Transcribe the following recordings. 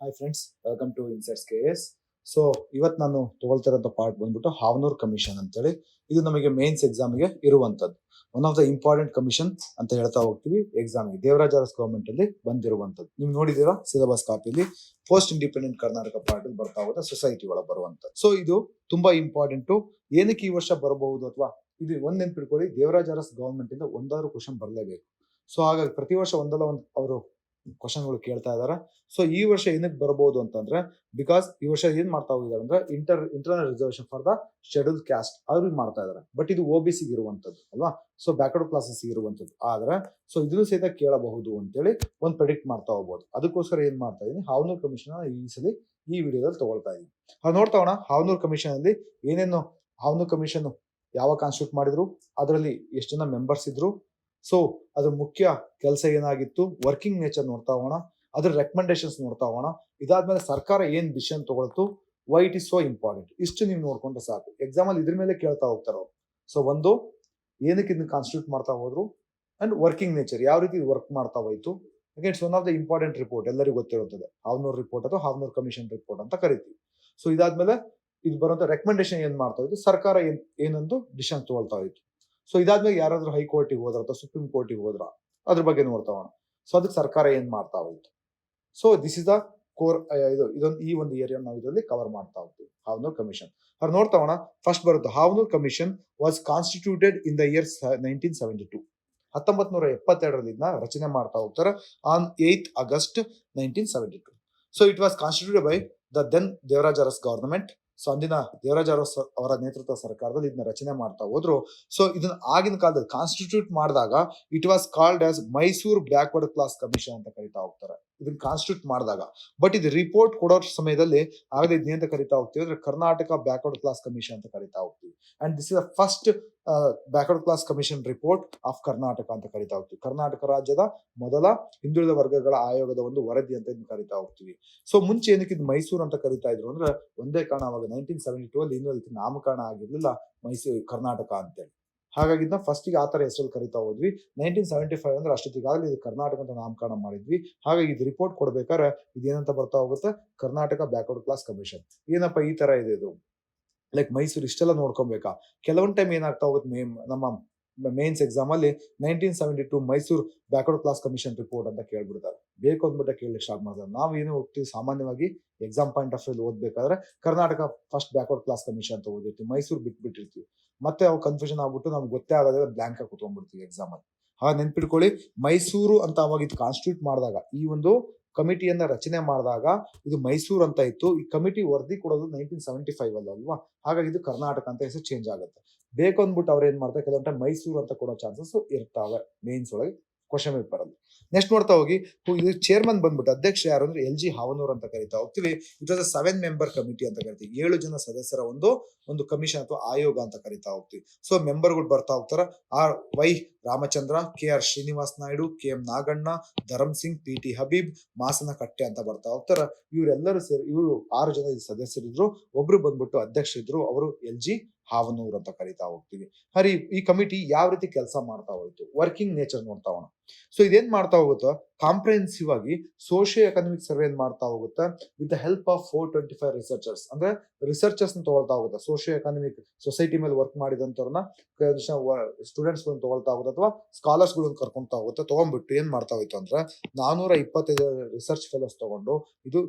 Hi friends, welcome to insights KS. So ಇವತ್ತು ನಾನು ತಗೊಳ್ತಿರೋಂಥ part ಬಂದ್ಬಿಟ್ಟು ಹಾವನೂರ್ ಕಮಿಷನ್ ಅಂತೇಳಿ. ಇದು ನಮಗೆ ಮೇನ್ಸ್ ಎಕ್ಸಾಮ್ಗೆ ಇರುವಂಥದ್ದು one of the important commission ಅಂತ ಹೇಳ್ತಾ ಹೋಗ್ತೀವಿ. ಎಕ್ಸಾಮ್ಗೆ ದೇವರಾಜ ಅರಸ್ ಗವರ್ಮೆಂಟ್ ಅಲ್ಲಿ ಬಂದಿರುವಂಥದ್ದು ನೀವು ನೋಡಿದೀರಾ ಸಿಲೆಬಸ್ ಕಾಪಿಲಿ. ಪೋಸ್ಟ್ ಇಂಡಿಪೆಂಡೆಂಟ್ ಕರ್ನಾಟಕ ಪಾರ್ಟ್ ಬರ್ತಾ ಹೋಗುತ್ತೆ, ಸೊಸೈಟಿ ಒಳಗೆ ಬರುವಂಥದ್ದು. ಸೊ ಇದು ತುಂಬಾ ಇಂಪಾರ್ಟೆಂಟು. ಏನಕ್ಕೆ ಈ ವರ್ಷ ಬರಬಹುದು ಅಥವಾ ಇದು ಒಂದ್ ನೆನ್ಪಿಟ್ಕೊಳ್ಳಿ, ದೇವರಾಜ ಅರಸ್ ಗವರ್ಮೆಂಟ್ ಇಂದ ಒಂದಾದ್ರೂ ಕ್ವಶನ್ ಬರಲೇಬೇಕು. ಸೊ ಹಾಗಾಗಿ ಪ್ರತಿ ವರ್ಷ ಒಂದಲ್ಲ ಒಂದು ಅವರು ಕ್ವಶನ್ಗಳು ಕೇಳ್ತಾ ಇದಾರೆ. ಸೊ ಈ ವರ್ಷ ಏನಕ್ಕೆ ಬರಬಹುದು ಅಂತಂದ್ರೆ, ಬಿಕಾಸ್ ಈ ವರ್ಷ ಏನ್ ಮಾಡ್ತಾ ಹೋಗಿದ್ದಾರೆ ಅಂದ್ರೆ internal reservation for the schedule caste ಅವ್ರಿಗೆ ಮಾಡ್ತಾ ಇದಾರೆ. ಬಟ್ ಇದು OBC ಇರುವಂತದ್ದು ಅಲ್ವಾ, ಸೊ ಬ್ಯಾಕ್ವರ್ಡ್ ಕ್ಲಾಸಸ್ ಇರುವಂತದ್ದು. ಆದ್ರೆ ಸೊ ಇದನ್ನು ಸಹಿತ ಕೇಳಬಹುದು ಅಂತೇಳಿ ಒಂದು ಪ್ರೆಡಿಕ್ಟ್ ಮಾಡ್ತಾ ಹೋಗ್ಬೋದು. ಅದಕ್ಕೋಸ್ಕರ ಏನ್ ಮಾಡ್ತಾ ಇದೀನಿ, ಹಾವನೂರ್ ಕಮಿಷನ್ ಈ ಸಲ ಈ ವಿಡಿಯೋದಲ್ಲಿ ತಗೊಳ್ತಾ ಇದೀನಿ. ಅದು ನೋಡ್ತಾ ಹೋಗೋಣ ಹಾವನೂರ್ ಕಮಿಷನ್ ಅಲ್ಲಿ ಏನೇನು. ಹಾವನೂರ್ ಕಮಿಷನ್ ಯಾವಾಗ ಕಾನ್ಸ್ಟಿಟ್ಯೂಟ್ ಮಾಡಿದ್ರು, ಅದರಲ್ಲಿ ಎಷ್ಟು ಜನ ಮೆಂಬರ್ಸ್ ಇದ್ರು, ಸೊ ಅದ್ರ ಮುಖ್ಯ ಕೆಲಸ ಏನಾಗಿತ್ತು, ವರ್ಕಿಂಗ್ ನೇಚರ್ ನೋಡ್ತಾ ಹೋಗೋಣ, ಅದ್ರ ರೆಕಮೆಂಡೇಶನ್ಸ್ ನೋಡ್ತಾ ಹೋಗೋಣ. ಇದಾದ್ಮೇಲೆ ಸರ್ಕಾರ ಏನ್ ಡಿಸಿಷನ್ ತಗೊಳ್ತು, why it is so important, ಇಷ್ಟು ನೀವು ನೋಡ್ಕೊಂಡ್ರೆ ಸಾಕು. ಎಕ್ಸಾಮ್ ಅಲ್ಲಿ ಇದ್ರ ಮೇಲೆ ಕೇಳ್ತಾ ಹೋಗ್ತಾರ ಅವ್ರು. ಸೊ ಒಂದು, ಏನಕ್ಕೆ ಇದನ್ನ ಕಾನ್ಸ್ಟಿಟ್ಯೂಟ್ ಮಾಡ್ತಾ ಹೋದ್ರು, ಅಂಡ್ ವರ್ಕಿಂಗ್ ನೇಚರ್ ಯಾವ ರೀತಿ ವರ್ಕ್ ಮಾಡ್ತಾ ಹೋಯ್ತು. It's one of the important report, ಎಲ್ಲರಿಗೂ ಗೊತ್ತಿರುತ್ತದೆ. ಹಾವನೂರ್ ರಿಪೋರ್ಟ್ ಅಥವಾ ಹಾವನೂರ್ ಕಮಿಷನ್ ರಿಪೋರ್ಟ್ ಅಂತ ಕರಿತೀವಿ. ಸೊ ಇದಾದ್ಮೇಲೆ ಇದು ಬರುವಂತ ರೆಕಮೆಂಡೇಶನ್ ಏನ್ ಮಾಡ್ತಾ ಇತ್ತು, ಸರ್ಕಾರ ಏನೊಂದು ಡಿಸಿಷನ್ ತಗೊಳ್ತಾ ಇತ್ತು. ಸೊ ಇದಾದ್ಮೇಲೆ ಯಾರಾದ್ರೂ ಹೈಕೋರ್ಟಿಗೆ ಹೋದ್ರ ಅಥವಾ ಸುಪ್ರೀಂ ಕೋರ್ಟಿಗೆ ಹೋದ್ರ ಅದ್ರ ಬಗ್ಗೆ ನೋಡ್ತಾ ಹೋಗೋಣ. ಸೊ ಅದಕ್ಕೆ ಸರ್ಕಾರ ಏನ್ ಮಾಡ್ತಾ ಹೋಯ್ತು. So this is the core. ಇದೊಂದು ಈ ಒಂದು ಏರಿಯಾ ನಾವು ಇದರಲ್ಲಿ ಕವರ್ ಮಾಡ್ತಾ ಹೋಗ್ತೀವಿ. ಹಾವನೂರ್ ಕಮಿಷನ್ ಅವ್ರು ನೋಡ್ತಾ ಹೋಗೋಣ. ಫಸ್ಟ್ ಬರುತ್ತೆ, Havanur commission was constituted in the year 1972. 1972 ರಚನೆ ಮಾಡ್ತಾ ಹೋಗ್ತಾರೆ on 8th August 1972. So it was constituted by the then Devaraja Urs government. So ಅಂದಿನ ದೇವರಾಜ ಅರಸ್ ಅವರ ನೇತೃತ್ವ ಸರ್ಕಾರದಲ್ಲಿ ಇದನ್ನ ರಚನೆ ಮಾಡ್ತಾ ಹೋದ್ರು. ಸೊ ಇದನ್ನ ಆಗಿನ ಕಾಲದಲ್ಲಿ ಕಾನ್ಸ್ಟಿಟ್ಯೂಟ್ ಮಾಡಿದಾಗ it was called as Mysuru backward class commission ಅಂತ ಕರಿತಾ ಹೋಗ್ತಾರೆ ಇದನ್ನ ಕಾನ್ಸ್ಟಿಟ್ಯೂಟ್ ಮಾಡಿದಾಗ. ಬಟ್ ಇದು ರಿಪೋರ್ಟ್ ಕೊಡೋ ಸಮಯದಲ್ಲಿ ಆಗಲೇ ಇದನ್ನೇಂತ ಕರಿತಾ ಹೋಗ್ತೀವಿ ಅಂದ್ರೆ ಕರ್ನಾಟಕ ಬ್ಯಾಕ್ವರ್ಡ್ ಕ್ಲಾಸ್ ಕಮಿಷನ್ ಅಂತ ಕರಿತಾ ಹೋಗ್ತೀವಿ. And this is the first backward class commission report of Karnataka ಅಂತ ಕರಿತಾ ಹೋಗ್ತೀವಿ. ಕರ್ನಾಟಕ ರಾಜ್ಯದ ಮೊದಲ ಹಿಂದುಳಿದ ವರ್ಗಗಳ ಆಯೋಗದ ಒಂದು ವರದಿ ಅಂತ ಇದನ್ನ ಕರಿತಾ ಹೋಗ್ತೀವಿ. ಸೊ ಮುಂಚೆ ಏನಕ್ಕೆ ಇದು ಮೈಸೂರು ಅಂತ ಕರಿತಾ ಇದ್ರು ಅಂದ್ರೆ ಒಂದೇ ಕಾರಣ, ಅವಾಗ 1972 ಅಲ್ಲಿ ಇನ್ನೂ ಇದಕ್ಕೆ ನಾಮಕರಣ ಆಗಿರ್ಲಿಲ್ಲ ಮೈಸೂರು ಕರ್ನಾಟಕ ಅಂತೇಳಿ. ಹಾಗಾಗಿ ಇದನ್ನ ಫಸ್ಟ್ ಗೆ ಆತರ ಹೆಸರಲ್ಲಿ ಕರಿತಾ ಹೋದ್ವಿ. 1975 ಅಂದ್ರೆ ಅಷ್ಟೊತ್ತಿಗಾಗಲೇ ಇದು ಕರ್ನಾಟಕ ಅಂತ ನಾಮಕರಣ ಮಾಡಿದ್ವಿ. ಹಾಗಾಗಿ ಇದು ರಿಪೋರ್ಟ್ ಕೊಡ್ಬೇಕಾದ್ರೆ ಇದೇನಂತ ಬರ್ತಾ ಹೋಗುತ್ತೆ, ಕರ್ನಾಟಕ ಬ್ಯಾಕ್ವರ್ಡ್ ಕ್ಲಾಸ್ ಕಮಿಷನ್. ಏನಪ್ಪಾ ಈ ತರ ಇದೆ ಇದು, ಲೈಕ್ ಮೈಸೂರು ಇಷ್ಟೆಲ್ಲ ನೋಡ್ಕೊಬೇಕಾ. ಕೆಲವೊಂದ್ ಟೈಮ್ ಏನಾಗ್ತಾ ಹೋಗುತ್ತೆ, ನಮ್ಮ ಮೇನ್ಸ್ ಎಕ್ಸಾಮ್ ಅಲ್ಲಿ 1972 Mysuru backward class commission report ಅಂತ ಕೇಳ್ಬಿಡ್ತಾರೆ. ಬೇಕು ಅಂದ್ಬಿಟ್ಟೆ ಕೇಳಲಿಕ್ಕೆ ಸ್ಟಾರ್ಟ್ ಮಾಡ್ತಾರೆ. ನಾವು ಏನು ಹೋಗ್ತೀವಿ ಸಾಮಾನ್ಯವಾಗಿ ಎಕ್ಸಾಮ್ ಪಾಯಿಂಟ್ ಆಫ್ ವ್ಯೂ ಓದ್ಬೇಕಾದ್ರೆ Karnataka first backward class commission ಅಂತ ಓದಿರ್ತೀವಿ, ಮೈಸೂರು ಬಿಟ್ಬಿಟ್ಟಿರ್ತೀವಿ. ಮತ್ತೆ ಅವಾಗ ಕನ್ಫ್ಯೂಷನ್ ಆಗ್ಬಿಟ್ಟು ನಮ್ಗೆ ಗೊತ್ತೇ ಆಗೋದ್ರೆ ಬ್ಲಾಂಕ್ ಆಗಿ ಕುತ್ಕೊಂಡ್ಬಿಡ್ತೀವಿ ಎಕ್ಸಾಮ್ ಅಲ್ಲಿ. ಹಾಗೆ ನೆನ್ಪಿಟ್ಕೊಳ್ಳಿ, ಮೈಸೂರು ಅಂತ ಅವಾಗ ಇದು ಕಾನ್ಸ್ಟಿಟ್ಯೂಟ್ ಮಾಡಿದಾಗ, ಈ ಒಂದು ಕಮಿಟಿಯನ್ನ ರಚನೆ ಮಾಡಿದಾಗ ಇದು ಮೈಸೂರು ಅಂತ ಇತ್ತು. ಈ ಕಮಿಟಿ ವರದಿ ಕೊಡೋದು 1975 ಅಲ್ವಾ, ಹಾಗಾಗಿ ಇದು ಕರ್ನಾಟಕ ಅಂತ ಹೆಸರು ಚೇಂಜ್ ಆಗುತ್ತೆ. ಬೇಕು ಅಂದ್ಬಿಟ್ಟು ಅವ್ರು ಏನ್ ಮಾಡ್ತಾರೆ, ಕೆಲವೊಂದು ಟೈಮ್ ಮೈಸೂರು ಅಂತ ಕೊಡೋ ಚಾನ್ಸಸ್ ಇರ್ತಾವೆ ಮೇನ್ಸ್ ಒಳಗೆ ಕ್ವಶನ್ ಪೇಪರ್ ಅಲ್ಲಿ. ನೆಕ್ಸ್ಟ್ ನೋಡ್ತಾ ಹೋಗಿ, ಇದು ಚೇರ್ಮನ್ ಬಂದ್ಬಿಟ್ಟು ಅಧ್ಯಕ್ಷ ಯಾರು ಅಂದ್ರೆ LG ಹಾವನೂರ್ ಅಂತ ಕರಿತಾ ಹೋಗ್ತೀವಿ. ಇಟ್ ವಾಸ್ 7 member ಕಮಿಟಿ ಅಂತ ಕರಿತೀವಿ. 7 ಜನ ಸದಸ್ಯರ ಒಂದು ಕಮಿಷನ್ ಅಥವಾ ಆಯೋಗ ಅಂತ ಕರಿತಾ ಹೋಗ್ತೀವಿ. ಸೊ ಮೆಂಬರ್ಗಳು ಬರ್ತಾ ಹೋಗ್ತಾರ. Y Ramachandra, KR Srinivas Naidu, KM Naganna, Dharam Singh, PT Habeeb, Masana Katte ಅಂತ ಬರ್ತಾ ಹೋಗ್ತಾರ. ಇವರೆಲ್ಲರೂ ಸೇರಿ ಇವರು 6 ಜನ ಸದಸ್ಯರಿದ್ರು. ಒಬ್ರು ಬಂದ್ಬಿಟ್ಟು ಅಧ್ಯಕ್ಷರಿದ್ರು, ಅವರು LG ಹಾವನೂರ್ ಅಂತ ಕರಿತಾ ಹೋಗ್ತೀವಿ. ಈ ಕಮಿಟಿ ಯಾವ ರೀತಿ ಕೆಲಸ ಮಾಡ್ತಾ ಹೋಯ್ತು, ವರ್ಕಿಂಗ್ ನೇಚರ್ ನೋಡ್ತಾ ಹೋಗೋಣ. ಸೊ ಇದೇನ್ ಮಾಡ್ತಾ ಹೋಗುತ್ತೋ, ಕಾಂಪ್ರಿಹೆನ್ಸಿವ್ ಆಗಿ ಸೋಶಿಯೋ ಎಕನಾಮಿಕ್ ಸರ್ವೆ ಮಾಡ್ತಾ ಹೋಗುತ್ತೆ with the help of 425 researchers. ಅಂದ್ರೆ ರಿಸರ್ಚರ್ಸ್ ತಗೊಳ್ತಾ ಹೋಗುತ್ತೆ. ಸೋಶಿಯೋ ಎಕನಾಮಿಕ್ ಸೊಸೈಟಿ ಮೇಲೆ ವರ್ಕ್ ಮಾಡಿದಂತವ್ರನ್ನ ಸ್ಟೂಡೆಂಟ್ಸ್ ತಗೊಳ್ತಾ ಹೋಗುತ್ತೆ ಅಥವಾ ಸ್ಕಾಲರ್ಸ್ ಗಳನ್ನ ಕರ್ಕೊಂತಾ ಹೋಗುತ್ತೆ. ತಗೊಂಡ್ಬಿಟ್ಟು ಏನ್ ಮಾಡ್ತಾ ಹೋಯ್ತು ಅಂದ್ರೆ 425 ರಿಸರ್ಚ್ ಫೆಲೋಸ್ ತಗೊಂಡು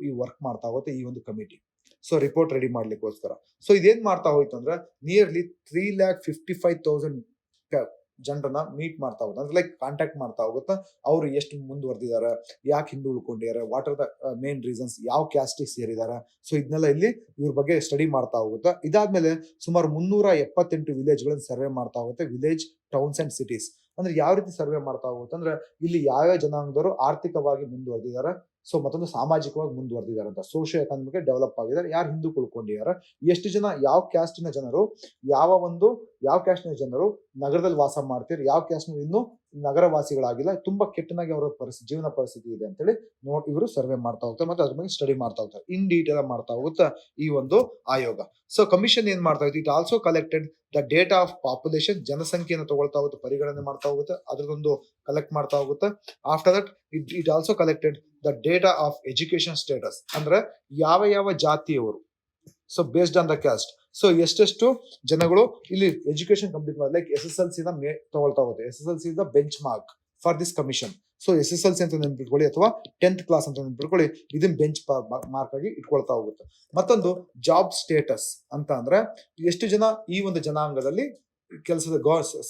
ಈ ವರ್ಕ್ ಮಾಡ್ತಾ ಹೋಗುತ್ತೆ ಈ ಒಂದು ಕಮಿಟಿ. ಸೊ ರಿಪೋರ್ಟ್ ರೆಡಿ ಮಾಡ್ಲಿಕ್ಕೋಸ್ಕರ. ಸೊ ಇದೇನ್ ಮಾಡ್ತಾ ಹೋಯ್ತು ಅಂದ್ರೆ ನಿಯರ್ಲಿ 3,55,000 ಜನರನ್ನ ಮೀಟ್ ಮಾಡ್ತಾ ಹೋಗುತ್ತೆ. ಅಂದ್ರೆ ಲೈಕ್ ಕಾಂಟ್ಯಾಕ್ಟ್ ಮಾಡ್ತಾ ಹೋಗುತ್ತೆ. ಅವ್ರು ಎಷ್ಟು ಮುಂದುವರೆದಿದ್ದಾರೆ, ಯಾಕೆ ಹಿಂದೆ ಉಳ್ಕೊಂಡಿದ್ದಾರೆ, what are the main reasons, ಯಾವ ಕ್ಯಾಸ್ಟಿಗೆ ಸೇರಿದ್ದಾರೆ. ಸೊ ಇದನ್ನೆಲ್ಲ ಇಲ್ಲಿ ಇವ್ರ ಬಗ್ಗೆ ಸ್ಟಡಿ ಮಾಡ್ತಾ ಹೋಗುತ್ತೆ. ಇದಾದ್ಮೇಲೆ ಸುಮಾರು 378 ವಿಲೇಜ್ಗಳನ್ನ ಸರ್ವೆ ಮಾಡ್ತಾ ಹೋಗುತ್ತೆ. ವಿಲೇಜ್, ಟೌನ್ಸ್ ಅಂಡ್ ಸಿಟೀಸ್ ಅಂದ್ರೆ ಯಾವ ರೀತಿ ಸರ್ವೆ ಮಾಡ್ತಾ ಹೋಗುತ್ತೆ ಅಂದ್ರೆ ಇಲ್ಲಿ ಯಾವ್ಯಾವ ಜನಾಂಗದವರು ಆರ್ಥಿಕವಾಗಿ ಮುಂದುವರೆದಿದ್ದಾರೆ, ಸೊ ಮತ್ತೊಂದು ಸಾಮಾಜಿಕವಾಗಿ ಮುಂದುವರೆದಿದ್ದಾರೆ ಅಂತ, ಸೋಶಿಯೋ ಎಕನಾಮಿಕ್ ಡೆವಲಪ್ ಆಗಿದ್ದಾರೆ, ಯಾರು ಹಿಂದೂ ಉಳ್ಕೊಂಡಿದ್ದಾರೆ, ಎಷ್ಟು ಜನ ಯಾವ ಕ್ಯಾಸ್ಟಿನ ಜನರು ಯಾವ ಕ್ಯಾಸ್ಟ್ ಜನರು ನಗರದಲ್ಲಿ ವಾಸ ಮಾಡ್ತೀರಿ, ಯಾವ ಕ್ಯಾಸ್ಟ್ ಇನ್ನೂ ನಗರವಾಸಿಗಳಾಗಿಲ್ಲ, ತುಂಬಾ ಕೆಟ್ಟನಾಗಿ ಅವರ ಜೀವನ ಪರಿಸ್ಥಿತಿ ಇದೆ ಅಂತೇಳಿ ಇವರು ಸರ್ವೆ ಮಾಡ್ತಾ ಹೋಗ್ತಾರೆ ಮತ್ತೆ ಅದ್ರ ಬಗ್ಗೆ ಸ್ಟಡಿ ಮಾಡ್ತಾ ಹೋಗ್ತಾರೆ, ಇನ್ ಡೀಟೇಲ್ ಮಾಡ್ತಾ ಹೋಗುತ್ತಾ ಈ ಒಂದು ಆಯೋಗ. ಸೊ ಕಮಿಷನ್ ಏನ್ ಮಾಡ್ತಾ ಇತ್ತು, it also collected the data of population, ಜನಸಂಖ್ಯೆಯನ್ನು ತಗೊಳ್ತಾ ಹೋಗುತ್ತೆ, ಪರಿಗಣನೆ ಮಾಡ್ತಾ ಹೋಗುತ್ತೆ, ಅದ್ರದೊಂದು ಕಲೆಕ್ಟ್ ಮಾಡ್ತಾ ಹೋಗುತ್ತೆ. After that it also collected the data of education status, ಅಂದ್ರೆ ಯಾವ ಯಾವ ಜಾತಿಯವರು, so based on the caste, so ಎಷ್ಟೆಷ್ಟು ಜನಗಳು ಇಲ್ಲಿ ಎಜುಕೇಶನ್ ಕಂಪ್ಲೀಟ್ ಮಾಡಿ, ಲೈಕ್ SSLC ತಗೊಳ್ತಾ ಹೋಗುತ್ತೆ. SSLC is the bench mark for this commission. So SSLC ಅಂತ ನೆನ್ಪಿಟ್ಕೊಳ್ಳಿ ಅಥವಾ 10th ಕ್ಲಾಸ್ ಅಂತ ನೆನ್ಪಿಟ್ಕೊಳ್ಳಿ, ಇದನ್ನ ಬೆಂಚ್ ಮಾರ್ಕ್ ಆಗಿ ಇಟ್ಕೊಳ್ತಾ ಹೋಗುತ್ತೆ. ಮತ್ತೊಂದು ಜಾಬ್ ಸ್ಟೇಟಸ್ ಅಂತ ಅಂದ್ರೆ ಎಷ್ಟು ಜನ ಈ ಒಂದು ಜನಾಂಗದಲ್ಲಿ ಕೆಲಸದ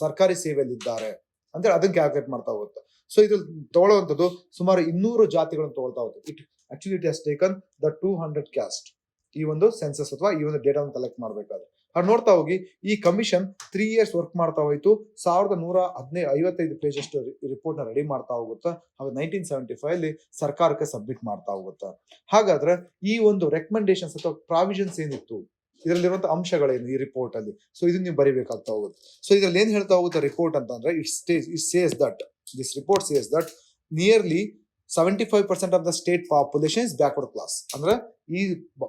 ಸರ್ಕಾರಿ ಸೇವೆಯಲ್ಲಿ ಇದ್ದಾರೆ ಅಂತೇಳಿ ಅದನ್ನ ಕ್ಯಾಲ್ಕುಲೇಟ್ ಮಾಡ್ತಾ ಹೋಗುತ್ತೆ. ಸೊ ಇದು ತಗೊಳ್ಳುವಂಥದ್ದು ಸುಮಾರು 200 ಜಾತಿಗಳನ್ನು ತಗೊಳ್ತಾ ಹೋಗುತ್ತೆ. It has taken the 200 caste ಈ ಒಂದು ಸೆನ್ಸಸ್ ಅಥವಾ ಈ ಒಂದು ಡೇಟಾವನ್ನು ಕಲೆಕ್ಟ್ ಮಾಡಬೇಕಾದ್ರೆ. ನೋಡ್ತಾ ಹೋಗಿ ಈ ಕಮಿಷನ್ 3 years ವರ್ಕ್ ಮಾಡ್ತಾ ಹೋಯ್ತು. 1155 ಪೇಜ್ ಅಷ್ಟು ರಿಪೋರ್ಟ್ ನ ರೆಡಿ ಮಾಡ್ತಾ ಹೋಗುತ್ತೆ. ಹಾಗೆ 1975 ಅಲ್ಲಿ ಸರ್ಕಾರಕ್ಕೆ ಸಬ್ಮಿಟ್ ಮಾಡ್ತಾ ಹೋಗುತ್ತೆ. ಹಾಗಾದ್ರೆ ಈ ಒಂದು ರೆಕಮೆಂಡೇಶನ್ಸ್ ಅಥವಾ ಪ್ರಾವಿಷನ್ಸ್ ಏನಿತ್ತು, ಇದರಲ್ಲಿರುವಂತಹ ಅಂಶಗಳೇನು ಈ ರಿಪೋರ್ಟ್ ಅಲ್ಲಿ, ಸೊ ಇದನ್ನ ನೀವು ಬರಿಬೇಕಾಗ್ತಾ ಹೋಗುತ್ತೆ. ಸೊ ಇದ್ರಲ್ಲಿ ಏನ್ ಹೇಳ್ತಾ ಹೋಗುತ್ತೆ ರಿಪೋರ್ಟ್ ಅಂತಂದ್ರೆ, this report says that nearly 75% of the state population is backward class. ಅಂದ್ರೆ ಈ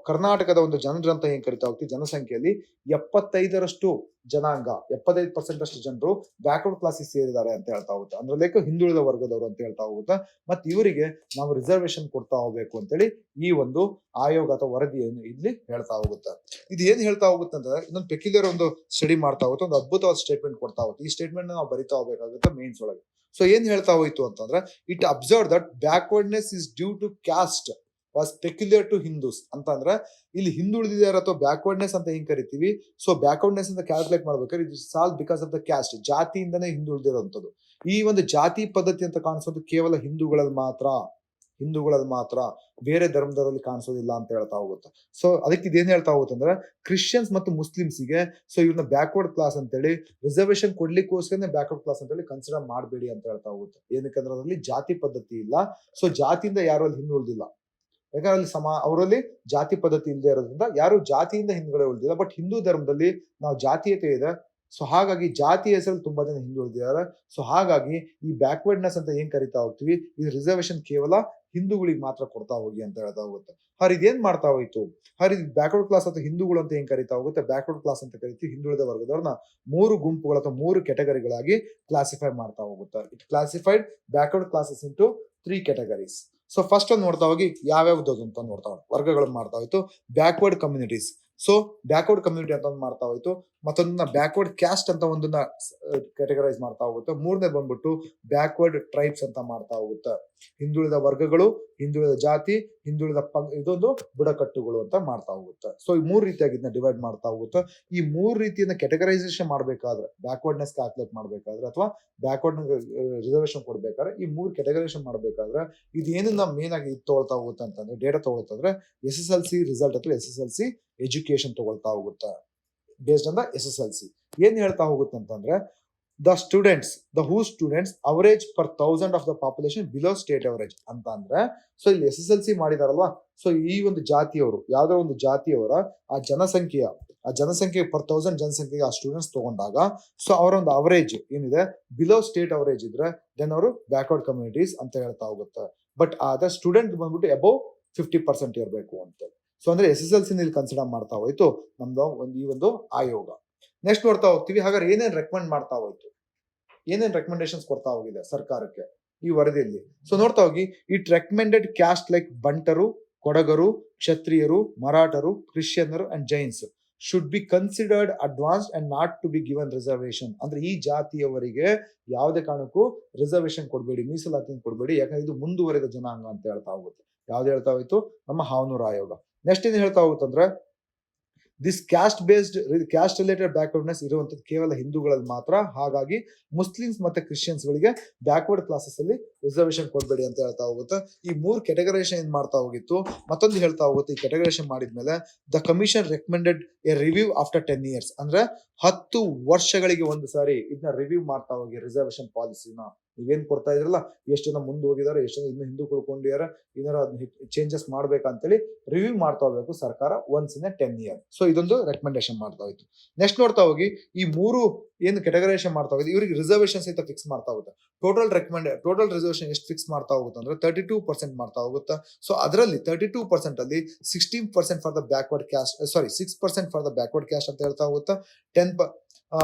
ಕರ್ನಾಟಕದ ಒಂದು ಜನರಂತ ಏನ್ ಕರಿತಾ ಹೋಗ್ತೀವಿ, ಜನಸಂಖ್ಯೆಯಲ್ಲಿ 75% ಜನಾಂಗ, 75% ಅಷ್ಟು ಜನರು ಬ್ಯಾಕ್ವರ್ಡ್ ಕ್ಲಾಸ್ ಸೇರಿದ್ದಾರೆ ಅಂತ ಹೇಳ್ತಾ ಹೋಗುತ್ತೆ. ಅಂದ್ರೆ ಲೈಕ್ ಹಿಂದುಳಿದ ವರ್ಗದವರು ಅಂತ ಹೇಳ್ತಾ ಹೋಗುತ್ತೆ. ಮತ್ತೆ ಇವರಿಗೆ ನಾವು ರಿಸರ್ವೇಶನ್ ಕೊಡ್ತಾ ಹೋಗ್ಬೇಕು ಅಂತೇಳಿ ಈ ಒಂದು ಆಯೋಗ ಅಥವಾ ವರದಿಯನ್ನು ಇಲ್ಲಿ ಹೇಳ್ತಾ ಹೋಗುತ್ತೆ. ಇದು ಏನ್ ಹೇಳ್ತಾ ಹೋಗುತ್ತೆ ಅಂತಂದ್ರೆ, ಇನ್ನೊಂದು ಪೆಕ್ಯುಲರ್ ಒಂದು ಸ್ಟಡಿ ಮಾಡ್ತಾ ಹೋಗುತ್ತೆ, ಒಂದು ಅದ್ಭುತವಾದ ಸ್ಟೇಟ್ಮೆಂಟ್ ಕೊಡ್ತಾ ಹೋಗುತ್ತೆ. ಈ ಸ್ಟೇಟ್ಮೆಂಟ್ ನಾವು ಬರಿತಾ ಹೋಗ್ಬೇಕಾಗುತ್ತೆ ಮೇನ್ಸ್ ಒಳಗೆ. ಸೊ ಏನ್ ಹೇಳ್ತಾ ಹೋಯ್ತು ಅಂತಂದ್ರೆ, it observe that backwardness is due to caste was peculiar to Hindus ಅಂತ ಅಂದ್ರೆ, ಇಲ್ಲಿ ಹಿಂದುಳಿದಿದ್ದಾರೆ ಅಥವಾ ಬ್ಯಾಕ್ವರ್ಡ್ನೆಸ್ ಅಂತ ಹೆಂಗ್ ಕರಿತೀವಿ, ಸೊ ಬ್ಯಾಕ್ವರ್ಡ್ನೆಸ್ ಅಂತ ಕ್ಯಾಲ್ಕುಲೇಟ್ ಮಾಡ್ಬೇಕಾದ್ರೆ ಇದು ಸಾಲ್ ಬಿಕಾಸ್ ಆಫ್ ದ ಕ್ಯಾಸ್ಟ್, ಜಾತಿಯಿಂದನೇ ಹಿಂದುಳಿದಿರುವಂತದ್ದು. ಈ ಒಂದು ಜಾತಿ ಪದ್ಧತಿ ಅಂತ ಕಾಣಿಸೋದು ಕೇವಲ ಹಿಂದೂಗಳಲ್ಲಿ ಮಾತ್ರ, ಬೇರೆ ಧರ್ಮದವರಲ್ಲಿ ಕಾಣಿಸೋದಿಲ್ಲ ಅಂತ ಹೇಳ್ತಾ ಹೋಗುತ್ತೆ. ಸೊ ಅದಕ್ಕೆ ಇದೇನ್ ಹೇಳ್ತಾ ಹೋಗುತ್ತೆ ಅಂದ್ರೆ, ಕ್ರಿಶ್ಚಿಯನ್ಸ್ ಮತ್ತು ಮುಸ್ಲಿಮ್ಸ್ಗೆ ಸೊ ಇವ್ರನ್ನ ಬ್ಯಾಕ್ವರ್ಡ್ ಕ್ಲಾಸ್ ಅಂತೇಳಿ ರಿಸರ್ವೇಶನ್ ಕೊಡ್ಲಿಕ್ಕೋಸ್ಕರ ಬ್ಯಾಕ್ವರ್ಡ್ ಕ್ಲಾಸ್ ಅಂತೇಳಿ ಕನ್ಸಿಡರ್ ಮಾಡಬೇಡಿ ಅಂತ ಹೇಳ್ತಾ ಹೋಗುತ್ತೆ. ಏನಕ್ಕಂದ್ರೆ ಅದರಲ್ಲಿ ಜಾತಿ ಪದ್ಧತಿ ಇಲ್ಲ, ಸೊ ಜಾತಿಯಿಂದ ಯಾರು ಅಲ್ಲಿ ಹಿಂದುಳಿದಿಲ್ಲ, ಯಾಕಂದ್ರೆ ಅಲ್ಲಿ ಅವರಲ್ಲಿ ಜಾತಿ ಪದ್ಧತಿ ಇಲ್ಲದೆ ಇರೋದ್ರಿಂದ ಯಾರು ಜಾತಿಯಿಂದ ಹಿಂದ್ಗಡೆ ಉಳಿದಿಲ್ಲ. ಬಟ್ ಹಿಂದೂ ಧರ್ಮದಲ್ಲಿ ನಾವು ಜಾತೀಯತೆ ಇದೆ, ಸೊ ಹಾಗಾಗಿ ಜಾತಿ ಹೆಸರಲ್ಲಿ ತುಂಬಾ ಜನ ಹಿಂದುಳಿದಿದ್ದಾರೆ. ಸೊ ಹಾಗಾಗಿ ಈ ಬ್ಯಾಕ್ವರ್ಡ್ನೆಸ್ ಅಂತ ಏನ್ ಕರಿತಾ ಹೋಗ್ತೀವಿ, ಈ ರಿಸರ್ವೇಶನ್ ಕೇವಲ ಹಿಂದೂಗಳಿಗೆ ಮಾತ್ರ ಕೊಡ್ತಾ ಹೋಗಿ ಅಂತ ಹೇಳ್ತಾ ಹೋಗುತ್ತೆ. ಇದೇನ್ ಮಾಡ್ತಾ ಹೋಯ್ತು, ಇದು ಬ್ಯಾಕ್ವರ್ಡ್ ಕ್ಲಾಸ್ ಅಥವಾ ಹಿಂದೂಗಳು ಅಂತ ಏನ್ ಕರಿತಾ ಹೋಗುತ್ತೆ, ಬ್ಯಾಕ್ವರ್ಡ್ ಕ್ಲಾಸ್ ಅಂತ ಕರಿತೀವಿ. ಹಿಂದುಳಿದ ವರ್ಗದವ್ರನ್ನ 3 ಗುಂಪುಗಳು ಅಥವಾ 3 ಕೆಟಗರಿಗಳಾಗಿ ಕ್ಲಾಸಿಫೈ ಮಾಡ್ತಾ ಹೋಗುತ್ತೆ. It classified backward classes into 3 categories. So first ಒಂದು ನೋಡ್ತಾ ಹೋಗಿ ಯಾವ್ಯಾವ್ದು ಅಂತ ನೋಡ್ತಾ ಹೋಗಿ ವರ್ಗಗಳನ್ನು ಮಾಡ್ತಾ ಹೋಯ್ತು. Backward communities, so backward community ಅಂತ ಒಂದು ಮಾಡ್ತಾ ಹೋಯ್ತು. ಮತ್ತೊಂದನ್ನ ಬ್ಯಾಕ್ವರ್ಡ್ ಕ್ಯಾಸ್ಟ್ ಅಂತ ಒಂದನ್ನ ಕ್ಯಾಟಗರೈಸ್ ಮಾಡ್ತಾ ಹೋಗುತ್ತೆ. ಮೂರನೇ ಬಂದ್ಬಿಟ್ಟು ಬ್ಯಾಕ್ವರ್ಡ್ ಟ್ರೈಬ್ಸ್ ಅಂತ ಮಾಡ್ತಾ ಹೋಗುತ್ತೆ. ಹಿಂದುಳಿದ ವರ್ಗಗಳು, ಹಿಂದುಳಿದ ಜಾತಿ, ಹಿಂದುಳಿದ ಇದೊಂದು ಬುಡಕಟ್ಟುಗಳು ಅಂತ ಮಾಡ್ತಾ ಹೋಗುತ್ತೆ. ಸೊ ಈ 3 ರೀತಿಯಾಗಿ ಇದನ್ನ ಡಿವೈಡ್ ಮಾಡ್ತಾ ಹೋಗುತ್ತೆ. ಈ 3 ರೀತಿಯನ್ನ ಕ್ಯಾಟಗರೈಸೇಷನ್ ಮಾಡ್ಬೇಕಾದ್ರೆ, ಬ್ಯಾಕ್ವರ್ಡ್ನೆಸ್ ಕ್ಯಾಲ್ಕುಲೇಟ್ ಮಾಡ್ಬೇಕಾದ್ರೆ ಅಥವಾ ಬ್ಯಾಕ್ವರ್ಡ್ ರಿಸರ್ವೇಶನ್ ಕೊಡ್ಬೇಕಾದ್ರೆ, ಈ 3 ಕ್ಯಾಟಗರೈಸೇಷನ್ ಮಾಡ್ಬೇಕಾದ್ರೆ ಇದು ಏನನ್ನ ಮೇನ್ ಆಗಿ ತಗೊಳ್ತಾ ಹೋಗುತ್ತೆ ಅಂತಂದ್ರೆ, ಡೇಟಾ ತಗೊಳ್ತಂದ್ರೆ SSLC ರಿಸಲ್ಟ್ ಅಥವಾ SSLC ಎಜುಕೇಶನ್ ತಗೊಳ್ತಾ ಹೋಗುತ್ತೆ. ಬೇಸ್ಡ್ ಆನ್ ದ SSLC ಏನ್ ಹೇಳ್ತಾ ಹೋಗುತ್ತೆ ಅಂತಂದ್ರೆ, the whose students average per 1000 of the population below state average ಅಂತ ಅಂದ್ರೆ, ಸೊ ಇಲ್ಲಿ SSLC ಮಾಡಿದಾರಲ್ವಾ, ಸೊ ಈ ಒಂದು ಜಾತಿಯವರು, ಯಾವ್ದೋ ಒಂದು ಜಾತಿಯವರ ಆ ಜನಸಂಖ್ಯೆ per 1000 ಜನಸಂಖ್ಯೆಗೆ ಆ ಸ್ಟೂಡೆಂಟ್ಸ್ ತಗೊಂಡಾಗ, ಸೊ ಅವರ ಒಂದು ಅವರೇಜ್ ಏನಿದೆ ಬಿಲೋ ಸ್ಟೇಟ್ ಅವರೇಜ್ ಇದ್ರೆ ದೆನ್ ಅವರು ಬ್ಯಾಕ್ವರ್ಡ್ ಕಮ್ಯುನಿಟೀಸ್ ಅಂತ ಹೇಳ್ತಾ ಹೋಗುತ್ತೆ. ಬಟ್ ಅದ ಸ್ಟೂಡೆಂಟ್ ಬಂದ್ಬಿಟ್ಟು ಅಬೌವ್ 50% ಇರಬೇಕು ಅಂತ. ಸೊ ಅಂದ್ರೆ SSLC ಇಲ್ಲಿ ಕನ್ಸಿಡರ್ ಮಾಡ್ತಾ ಹೋಯ್ತು ನಮ್ದು ಈ ಒಂದು ಆಯೋಗ. ನೆಕ್ಸ್ಟ್ ನೋಡ್ತಾ ಹೋಗ್ತೀವಿ, ಹಾಗಾದ್ರೆ ಏನೇನ್ ರೆಕಮೆಂಡ್ ಮಾಡ್ತಾ ಹೋಯ್ತು, ಏನೇನ್ ರೆಕಮೆಂಡೇಶನ್ಸ್ ಕೊಡ್ತಾ ಹೋಗಿದೆ ಸರ್ಕಾರಕ್ಕೆ ಈ ವರದಿಯಲ್ಲಿ. ಸೊ ನೋಡ್ತಾ ಹೋಗಿ, ಇಟ್ ರೆಕಮೆಂಡೆಡ್ ಕ್ಯಾಸ್ಟ್ ಲೈಕ್ ಬಂಟರು, ಕೊಡಗರು, ಕ್ಷತ್ರಿಯರು, ಮರಾಠರು, ಕ್ರಿಶ್ಚಿಯನ್ನರು and Jains should be considered advanced and not to be given reservation. ಅಂದ್ರೆ ಈ ಜಾತಿಯವರಿಗೆ ಯಾವುದೇ ಕಾರಣಕ್ಕೂ ರಿಸರ್ವೇಶನ್ ಕೊಡಬೇಡಿ, ಮೀಸಲಾತಿ ಕೊಡಬೇಡಿ, ಯಾಕಂದ್ರೆ ಇದು ಮುಂದುವರೆದ ಜನಾಂಗ ಅಂತ ಹೇಳ್ತಾ ಹೋಗುತ್ತೆ. ಯಾವ್ದು ಹೇಳ್ತಾ ಹೋಯ್ತು, ನಮ್ಮ ಹಾವನೂರು ಆಯೋಗ. ನೆಕ್ಸ್ಟ್ ಏನ್ ಹೇಳ್ತಾ ಹೋಗುತ್ತಂದ್ರೆ, ದಿಸ್ ಕ್ಯಾಸ್ಟ್ ರಿಲೇಟೆಡ್ ಬ್ಯಾಕ್ವರ್ಡ್ನೆಸ್ ಇರುವಂತದ್ದು ಕೇವಲ ಹಿಂದೂಗಳಲ್ಲಿ ಮಾತ್ರ, ಹಾಗಾಗಿ ಮುಸ್ಲಿಮ್ಸ್ ಮತ್ತೆ ಕ್ರಿಶ್ಚಿಯನ್ಸ್ ಗಳಿಗೆ ಬ್ಯಾಕ್ವರ್ಡ್ ಕ್ಲಾಸಸ್ ಅಲ್ಲಿ ರಿಸರ್ವೇಶನ್ ಕೊಡಬೇಡಿ ಅಂತ ಹೇಳ್ತಾ ಹೋಗುತ್ತೆ. ಈ 3 ಕ್ಯಾಟಗರೈಸೇಷನ್ ಏನ್ ಮಾಡ್ತಾ ಹೋಗಿತ್ತು, ಮತ್ತೊಂದು ಹೇಳ್ತಾ ಹೋಗುತ್ತೆ, ಈ ಕ್ಯಾಟಗರೈಸೇಷನ್ ಮಾಡಿದ್ಮೇಲೆ the commission recommended A review after 10 years ಅಂದ್ರೆ 10 ವರ್ಷಗಳಿಗೆ ಒಂದು ಸಾರಿ ಇದನ್ನ ರಿವ್ಯೂ ಮಾಡ್ತಾ ಹೋಗಿ ರಿಸರ್ವೇಶನ್ ಪಾಲಿಸಿನ. ನೀವೇನ್ ಕೊಡ್ತಾ ಇದ್ರಲ್ಲ, ಎಷ್ಟು ಜನ ಮುಂದೆ ಹೋಗಿದ್ದಾರೆ, ಎಷ್ಟು ಜನ ಇನ್ನು ಹಿಂದೂ ಉಳ್ಕೊಂಡಿದ್ದಾರೆ, ಏನಾರ ಚೇಂಜಸ್ ಮಾಡ್ಬೇಕಂತೇಳಿ ರಿವ್ಯೂ ಮಾಡ್ತಾ ಹೋಗ್ಬೇಕು ಸರ್ಕಾರ ಒನ್ಸ್ ಇನ್ 10 years. ಸೊ ಇದೊಂದು ರೆಕಮೆಂಡೇಶನ್ ಮಾಡ್ತಾ ಹೋಯ್ತು. ನೆಕ್ಸ್ಟ್ ನೋಡ್ತಾ ಹೋಗಿ ಈ 3 ಏನು ಕೆಟಗರೈಸೇಷನ್ ಮಾಡ್ತಾ ಹೋಗಿದೆ ಇವ್ರಿಗೆ ರಿಸರ್ವೇಶನ್ ಸಹಿತ ಫಿಕ್ಸ್ ಮಾಡ್ತಾ ಹೋಗುತ್ತೆ. ಟೋಟಲ್ ರಿಸರ್ವೇಶನ್ ಎಷ್ಟು ಫಿಕ್ಸ್ ಮಾಡ್ತಾ ಹೋಗುತ್ತೆ ಅಂದ್ರೆ 32% ಮಾಡ್ತಾ ಹೋಗುತ್ತೆ. ಸೊ ಅದರಲ್ಲಿ 32% ಅಲ್ಲಿ 16% for the backward caste, 6% for the backward caste ಅಂತ ಹೇಳ್ತಾ ಹೋಗುತ್ತೆ. 10